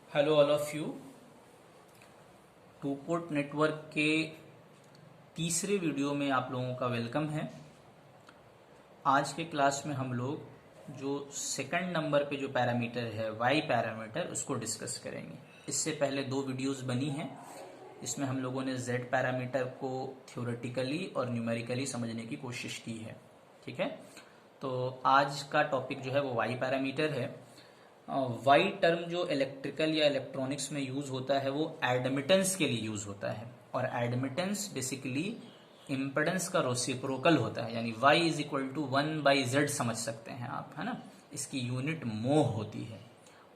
Hello all of you. Two port network के तीसरे video में आप लोगों का वेलकम है। आज के क्लास में हम लोग जो सेकंड नंबर पे जो पैरामीटर है वाई पैरामीटर उसको डिस्कस करेंगे। इससे पहले दो वीडियोस बनी हैं, इसमें हम लोगों ने जेड पैरामीटर को थ्योरेटिकली और न्यूमेरिकली समझने की कोशिश की है। ठीक है, तो आज का टॉपिक जो है वो वाई पैरामीटर है। वाई टर्म जो इलेक्ट्रिकल या इलेक्ट्रॉनिक्स में यूज होता है वो एडमिटेंस के लिए यूज होता है, और एडमिटेंस बेसिकली इम्पेडेंस का रेसिप्रोकल होता है, यानी y is equal to 1/z समझ सकते हैं आप, है ना। इसकी यूनिट मोह होती है,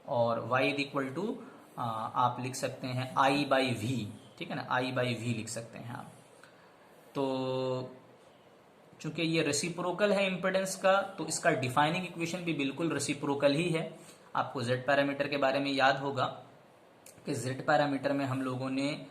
और y इज इक्वल टू आप लिख सकते हैं I/v, ठीक है ना, I/v लिख सकते हैं आप। तो चूंकि ये रेसिप्रोकल है इम्पेडेंस का, तो इसका डिफाइनिंग इक्वेशन भी बिल्कुल रेसिप्रोकल ही है। आपको z पैरामीटर के बारे में याद होगा कि z पैरामीटर में हम लोगों ने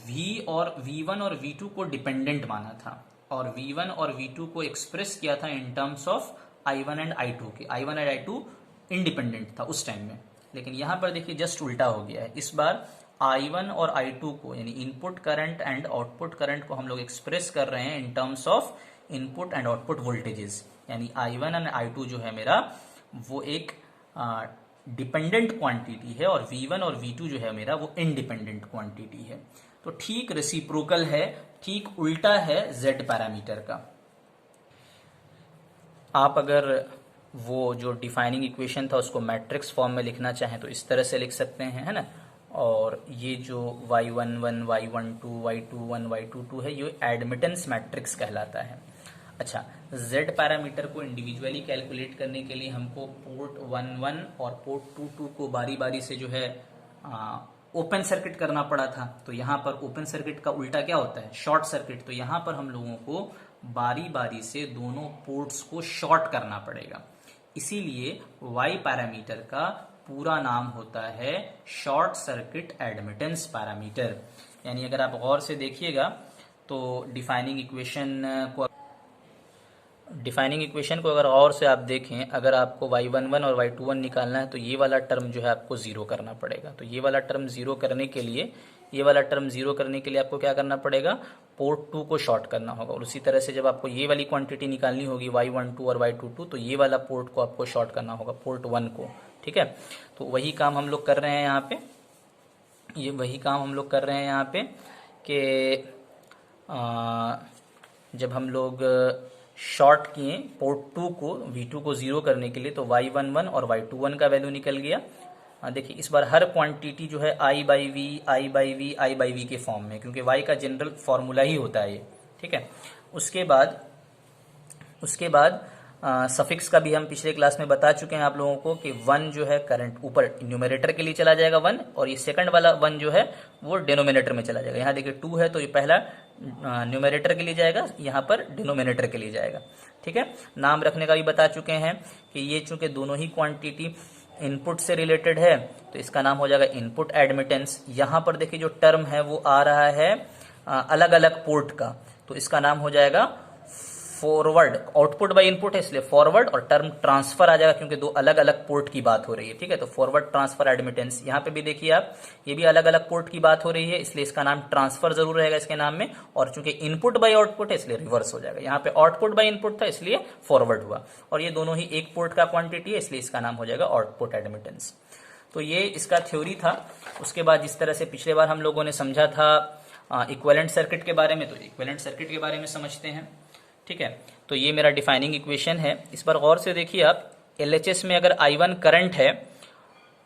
v और v1 और v2 को डिपेंडेंट माना था, और v1 और v2 को एक्सप्रेस किया था in terms of i1 and i2 के। i1 एंड i2 इंडिपेंडेंट था उस टाइम में, लेकिन यहां पर देखिए जस्ट उल्टा हो गया है। इस बार i1 और i2 को, यानी input current and output current को हम लोग एक्सप्रेस कर रहे हैं in terms of input and output voltages. यानी i1 एंड i2 जो है मेरा वो एक डिपेंडेंट क्वांटिटी है, और v1 और v2 जो है मेरा वो इंडिपेंडेंट क्वांटिटी है। तो ठीक रेसिप्रोकल है, ठीक उल्टा है z पैरामीटर का। आप अगर वो जो डिफाइनिंग इक्वेशन था उसको मैट्रिक्स फॉर्म में लिखना चाहें तो इस तरह से लिख सकते हैं, है ना। और ये जो y11, y12, y21, y22 है, ये एडमिटेंस मैट्रिक्स कहलाता है। अच्छा, z पैरामीटर को इंडिविजुअली कैलकुलेट करने के लिए हमको पोर्ट 11 और पोर्ट 22 को बारी बारी से जो है ओपन सर्किट करना पड़ा था। तो यहाँ पर ओपन सर्किट का उल्टा क्या होता है? Short circuit. तो यहाँ पर हम लोगों को बारी बारी से दोनों पोर्ट्स को शॉर्ट करना पड़ेगा। इसीलिए y पैरामीटर का पूरा नाम होता है शॉर्ट सर्किट एडमिटेंस पैरामीटर। यानी अगर आप गौर से देखिएगा तो डिफाइनिंग इक्वेशन को अगर और से आप देखें, अगर आपको y11 और y21 निकालना है तो ये वाला टर्म जो है आपको जीरो करना पड़ेगा। तो ये वाला टर्म जीरो करने के लिए आपको क्या करना पड़ेगा? पोर्ट 2 को शॉर्ट करना होगा। और उसी तरह से जब आपको ये वाली क्वांटिटी निकालनी होगी y12 और y22, तो ये वाला पोर्ट को आपको शॉर्ट करना होगा, पोर्ट 1 को। ठीक है, तो वही काम हम लोग कर रहे हैं यहाँ पे, कि जब हम लोग शॉर्ट किए पोर्ट 2 को, v2 को जीरो करने के लिए, तो y11 और y21 का वैल्यू निकल गया। देखिए इस बार हर क्वांटिटी जो है I/v के फॉर्म में, क्योंकि y का जनरल फॉर्मूला ही होता है ये। ठीक है, उसके बाद सफिक्स का भी हम पिछले क्लास में बता चुके हैं आप लोगों को कि 1 जो है करंट ऊपर न्यूमरेटर के लिए चला जाएगा 1, और ये सेकंड वाला 1 जो है वो डिनोमिनेटर में चला जाएगा। यहाँ देखिए 2 है तो ये पहला न्यूमरेटर के लिए जाएगा, यहाँ पर डिनोमिनेटर के लिए जाएगा। ठीक है, नाम रखने का भी बता चुके हैं कि ये चूंकि दोनों ही क्वांटिटी इनपुट से रिलेटेड है तो इसका नाम हो जाएगा इनपुट एडमिटेंस। यहाँ पर देखिए जो टर्म है वो आ रहा है अलग अलग पोर्ट का, तो इसका नाम हो जाएगा फॉरवर्ड। आउटपुट बाय इनपुट है इसलिए फॉरवर्ड, और टर्म ट्रांसफर आ जाएगा क्योंकि दो अलग अलग पोर्ट की बात हो रही है। ठीक है, तो फॉरवर्ड ट्रांसफर एडमिटेंस। यहाँ पे भी देखिए आप, ये भी अलग अलग पोर्ट की बात हो रही है, इसलिए इसका नाम ट्रांसफर जरूर रहेगा इसके नाम में। और चूंकि इनपुट बाय आउटपुट है इसलिए रिवर्स हो जाएगा। यहाँ पे आउटपुट बाय इनपुट था इसलिए फॉरवर्ड हुआ, और ये दोनों ही एक पोर्ट का क्वांटिटी है इसलिए इसका नाम हो जाएगा आउटपुट एडमिटेंस। तो ये इसका थ्योरी था। उसके बाद जिस तरह से पिछले बार हम लोगों ने समझा था इक्विवेलेंट सर्किट के बारे में, तो इक्विवेलेंट सर्किट के बारे में समझते हैं। ठीक है, तो ये मेरा डिफाइनिंग इक्वेशन है। इस बार गौर से देखिए आप, LHS में अगर I1 करंट है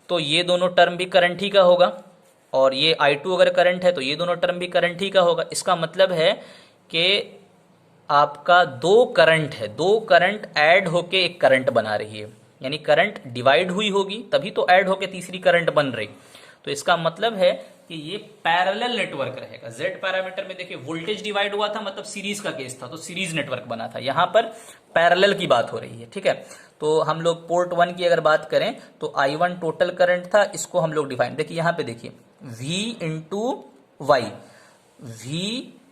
तो ये दोनों टर्म भी करंट ही का होगा, और ये I2 अगर करंट है तो ये दोनों टर्म भी करंट ही का होगा। इसका मतलब है कि आपका दो करंट ऐड होके एक करंट बना रही है, यानी करंट डिवाइड हुई होगी तभी तो ऐड होके तीसरी करंट बन रही। तो इसका मतलब है कि ये पैरेलल नेटवर्क रहेगा। Z पैरामीटर में देखिए वोल्टेज डिवाइड हुआ था, मतलब सीरीज का केस था, तो सीरीज नेटवर्क बना था। यहां पर पैरेलल की बात हो रही है। ठीक है, तो हम लोग पोर्ट 1 की अगर बात करें तो I1 टोटल करंट था, इसको हम लोग डिफाइन, देखिए यहां पे देखिए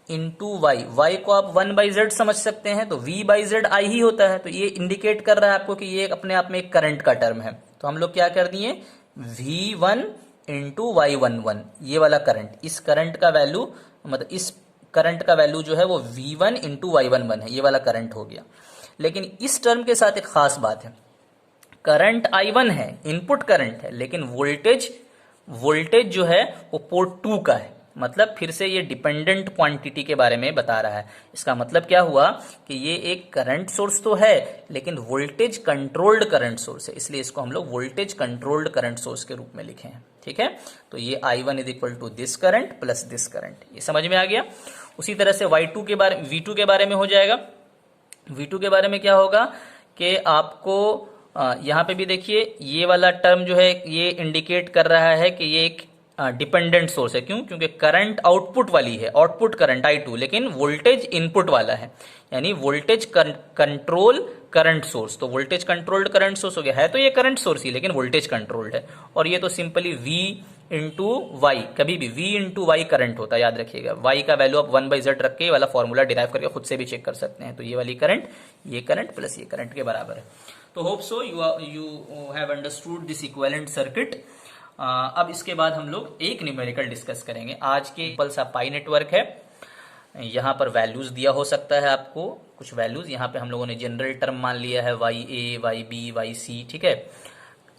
y को आप 1/z समझ सकते हैं, तो v/z I ही होता है। तो ये इंडिकेट कर रहा है आपको कि ये अपने आप में एक करंट का टर्म है। तो हम लोग क्या कर दिए, V1 इंटू Y11 ये वाला करंट, इस करंट का वैल्यू मतलब इस करंट का वैल्यू जो है वो V1 इंटू Y11 है, ये वाला करंट हो गया। लेकिन इस टर्म के साथ एक खास बात है, करंट I1 है, इनपुट करंट है, लेकिन वोल्टेज जो है वो पोर्ट 2 का है। मतलब फिर से ये डिपेंडेंट क्वांटिटी के बारे में बता रहा है। इसका मतलब क्या हुआ कि ये एक करंट सोर्स तो है लेकिन वोल्टेज कंट्रोल्ड करंट सोर्स है, इसलिए इसको हम लोग वोल्टेज कंट्रोल्ड करंट सोर्स के रूप में लिखे हैं। ठीक है, तो ये I1 is equal to this current plus this current, ये समझ में आ गया। उसी तरह से V2 के बारे में हो जाएगा। V2 के बारे में क्या होगा कि आपको यहाँ पे भी देखिए ये वाला टर्म जो है ये इंडिकेट कर रहा है कि ये एक डिपेंडेंट सोर्स है। क्यों? क्योंकि करंट आउटपुट वाली है, आउटपुट करंट I2, लेकिन वोल्टेज इनपुट वाला है, यानी वोल्टेज कंट्रोल करंट सोर्स। तो वोल्टेज कंट्रोल्ड करंट सोर्स हो गया, है तो ये करंट सोर्स ही लेकिन वोल्टेज कंट्रोल्ड है। और ये तो सिंपली V इंटू वाई, कभी भी V इंटू वाई करंट होता है, याद रखिएगा। Y का वैल्यू आप 1/Z रख के वाला फॉर्मूला डिराइव करके खुद से भी चेक कर सकते हैं। तो ये वाली करंट, ये करंट प्लस ये करंट के बराबर है। तो hope so you have understood this equivalent circuit. अब इसके बाद हम लोग एक न्यूमेरिकल डिस्कस करेंगे। आज के सिंपल सा पाई नेटवर्क है, यहाँ पर वैल्यूज दिया हो सकता है आपको, कुछ वैल्यूज यहाँ पे हम लोगों ने जनरल टर्म मान लिया है YA, YB, YC। ठीक है,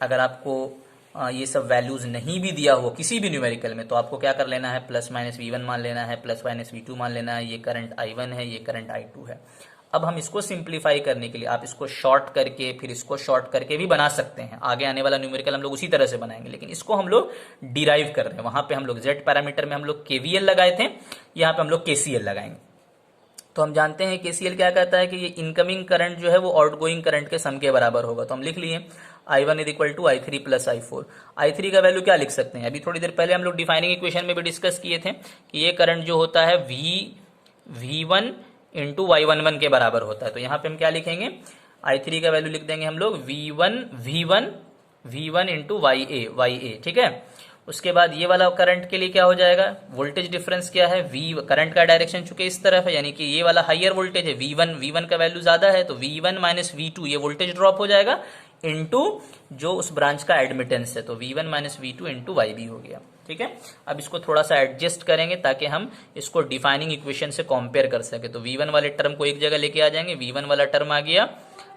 अगर आपको ये सब वैल्यूज नहीं भी दिया हो किसी भी न्यूमेरिकल में तो आपको क्या कर लेना है, प्लस माइनस V1 मान लेना है, प्लस माइनस V2 मान लेना है। ये करंट I1 है, ये करंट I2 है। अब हम इसको सिंप्लीफाई करने के लिए आप इसको शॉर्ट करके फिर इसको शॉर्ट करके भी बना सकते हैं। आगे आने वाला न्यूमेरिकल हम लोग उसी तरह से बनाएंगे, लेकिन इसको हम लोग डिराइव कर रहे हैं। वहां पे हम लोग Z पैरामीटर में हम लोग KVL लगाए थे, यहाँ पे हम लोग KCL लगाएंगे। तो हम जानते हैं KCL क्या कहता है कि ये इनकमिंग करंट जो है वो आउटगोइंग करंट के सम के बराबर होगा। तो हम लिख लिए I1 is equal to I3 plus I4। I3 का वैल्यू क्या लिख सकते हैं, अभी थोड़ी देर पहले हम लोग डिफाइनिंग इक्वेशन में भी डिस्कस किए थे कि ये करंट जो होता है V1 इंटू Y11 के बराबर होता है। तो यहाँ पे हम क्या लिखेंगे, I3 का वैल्यू लिख देंगे हम लोग V1 इंटू YA। ठीक है, उसके बाद ये वाला करंट के लिए क्या हो जाएगा, वोल्टेज डिफरेंस क्या है, करंट का डायरेक्शन चूंकि इस तरफ है, यानी कि ये वाला हाइयर वोल्टेज है V1 का वैल्यू ज्यादा है, तो V1 माइनस V2 ये वोल्टेज ड्रॉप हो जाएगा इंटू जो उस ब्रांच का एडमिटेंस है, तो V1 minus V2 into YB हो गया। ठीक है, अब इसको थोड़ा सा एडजस्ट करेंगे ताकि हम इसको डिफाइनिंग इक्वेशन से कंपेयर कर सके। तो V1 वाले टर्म को एक जगह लेके आ जाएंगे, V1 वाला टर्म आ गया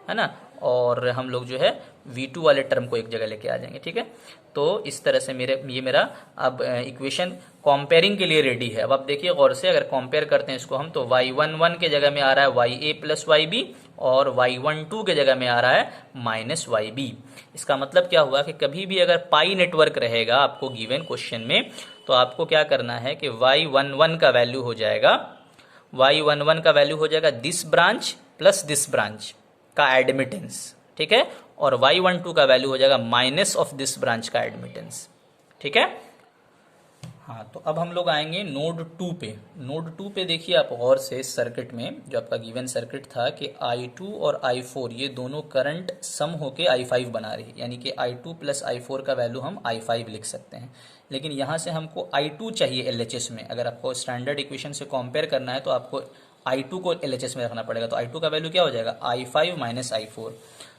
है ना, और हम लोग जो है V2 वाले टर्म को एक जगह लेके आ जाएंगे। ठीक है, तो इस तरह से ये मेरा अब इक्वेशन कंपेयरिंग के लिए रेडी है। अब आप देखिए गौर से, अगर कंपेयर करते हैं इसको हम, तो Y11 के जगह में आ रहा है YA प्लस YB और Y12 के जगह में आ रहा है माइनस YB। इसका मतलब क्या हुआ कि कभी भी अगर पाई नेटवर्क रहेगा आपको गिवन क्वेश्चन में, तो आपको क्या करना है कि Y11 का वैल्यू हो जाएगा this branch plus this branch का एडमिटेंस। ठीक है, और Y12 का वैल्यू हो जाएगा माइनस ऑफ दिस ब्रांच का एडमिटेंस। ठीक है, हाँ, तो अब हम लोग आएंगे नोड 2 पे। नोड 2 पे देखिए आप गौर से, इस सर्किट में जो आपका गिवन सर्किट था कि I2 और I4 ये दोनों करंट सम होके I5 बना रही है, यानी कि I2 प्लस I4 का वैल्यू हम I5 लिख सकते हैं। लेकिन यहाँ से हमको I2 चाहिए LHS में। अगर आपको स्टैंडर्ड इक्वेशन से कंपेयर करना है तो आपको I2 को LHS में रखना पड़ेगा। तो I2 का वैल्यू क्या हो जाएगा, I5 माइनस I4।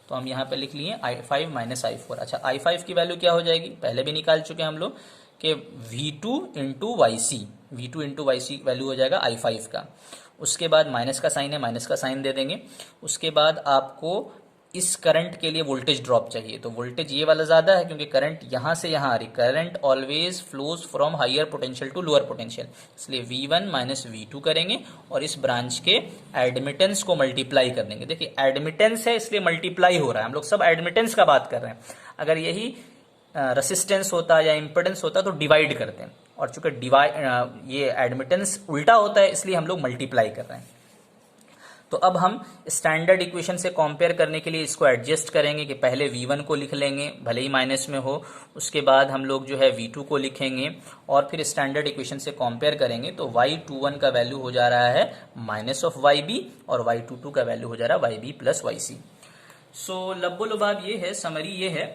तो हम यहाँ पे लिख लिए I5 माइनस I4। अच्छा, I5 की वैल्यू क्या हो जाएगी, पहले भी निकाल चुके हैं हम लोग कि V2 इंटू YC वैल्यू हो जाएगा I5 का। उसके बाद माइनस का साइन है, माइनस का साइन दे देंगे। उसके बाद आपको इस करंट के लिए वोल्टेज ड्रॉप चाहिए, तो वोल्टेज ये वाला ज्यादा है क्योंकि करंट यहां से यहां आ रही। Current always flows from higher potential to lower potential, इसलिए V1 माइनस V2 करेंगे और इस ब्रांच के एडमिटेंस को मल्टीप्लाई कर देंगे। देखिए एडमिटेंस है इसलिए मल्टीप्लाई हो रहा है, हम लोग सब एडमिटेंस का बात कर रहे हैं। अगर यही रेसिस्टेंस होता या इंपेडेंस होता तो डिवाइड करते हैं, और चूंकि ये एडमिटेंस उल्टा होता है इसलिए हम लोग मल्टीप्लाई कर रहे हैं। तो अब हम स्टैंडर्ड इक्वेशन से कंपेयर करने के लिए इसको एडजस्ट करेंगे कि पहले V1 को लिख लेंगे भले ही माइनस में हो, उसके बाद हम लोग जो है V2 को लिखेंगे और फिर स्टैंडर्ड इक्वेशन से कंपेयर करेंगे। तो Y21 का वैल्यू हो जा रहा है माइनस ऑफ YB और Y22 का वैल्यू हो जा रहा है YB प्लस YC। सो लब्बो लुबाब ये है, समरी ये है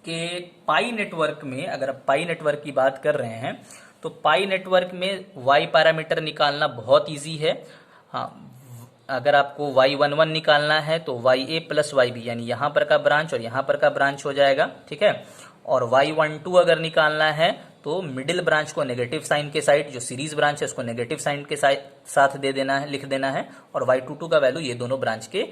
कि पाई नेटवर्क में, अगर आप पाई नेटवर्क की बात कर रहे हैं तो पाई नेटवर्क में Y पैरामीटर निकालना बहुत इजी है। हाँ, अगर आपको y11 निकालना है तो YA प्लस YB यानी यहाँ पर का ब्रांच और यहाँ पर का ब्रांच हो जाएगा, ठीक है। और y12 अगर निकालना है तो मिडिल ब्रांच को नेगेटिव साइन के साइड, जो सीरीज ब्रांच है उसको नेगेटिव साइन के साथ दे देना है, लिख देना है। और y22 का वैल्यू ये दोनों ब्रांच के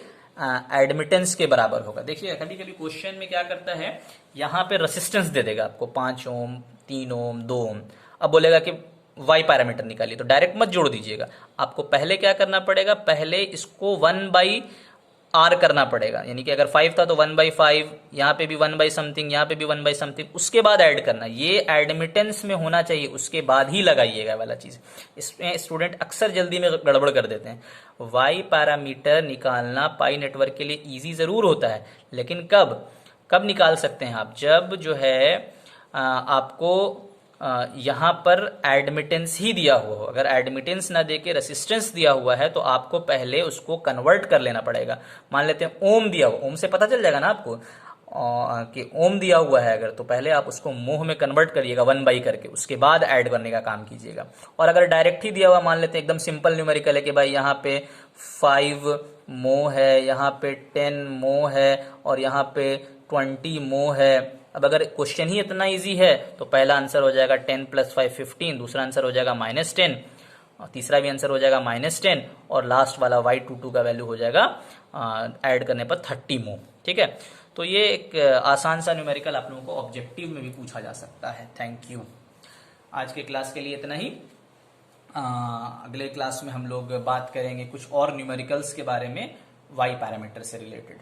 एडमिटेंस के बराबर होगा। देखिए कभी कभी क्वेश्चन में क्या करता है, यहाँ पे रेसिस्टेंस दे देगा आपको 5 ओम, 3 ओम, 2 ओम। अब बोलेगा कि y पैरामीटर निकालिए, तो डायरेक्ट मत जोड़ दीजिएगा, आपको पहले क्या करना पड़ेगा, पहले इसको 1/r करना पड़ेगा। यानी कि अगर 5 था तो 1/5, यहाँ पे भी 1 समथिंग, यहाँ पे भी 1 समथिंग, उसके बाद ऐड करना। ये एडमिटेंस में होना चाहिए, उसके बाद ही लगाइएगा वाला चीज। इसमें स्टूडेंट अक्सर जल्दी में गड़बड़ कर देते हैं। y पैरामीटर निकालना पाई नेटवर्क के लिए इजी जरूर होता है, लेकिन कब निकाल सकते हैं आप, जब जो है आपको यहाँ पर एडमिटेंस ही दिया हुआ हो। अगर एडमिटेंस ना देके रेसिस्टेंस दिया हुआ है तो आपको पहले उसको कन्वर्ट कर लेना पड़ेगा। मान लेते हैं ओम दिया हुआ, ओम से पता चल जाएगा ना आपको कि ओम दिया हुआ है अगर, तो पहले आप उसको मोह में कन्वर्ट करिएगा 1 करके, उसके बाद ऐड करने का काम कीजिएगा। और अगर डायरेक्ट ही दिया हुआ, मान लेते हैं एकदम सिंपल न्यूमेरिकल है कि भाई यहाँ पे 5 मोह है, यहाँ पे 10 मोह है और यहाँ पे 20 मोह है। अब अगर क्वेश्चन ही इतना इजी है तो पहला आंसर हो जाएगा 10 + 5 15, दूसरा आंसर हो जाएगा -10, और तीसरा भी आंसर हो जाएगा -10, और लास्ट वाला y22 का वैल्यू हो जाएगा ऐड करने पर 30 मोह, ठीक है। तो ये एक आसान सा न्यूमेरिकल आप लोगों को ऑब्जेक्टिव में भी पूछा जा सकता है। Thank you. आज के क्लास के लिए इतना ही। अगले क्लास में हम लोग बात करेंगे कुछ और न्यूमेरिकल्स के बारे में y पैरामीटर से रिलेटेड।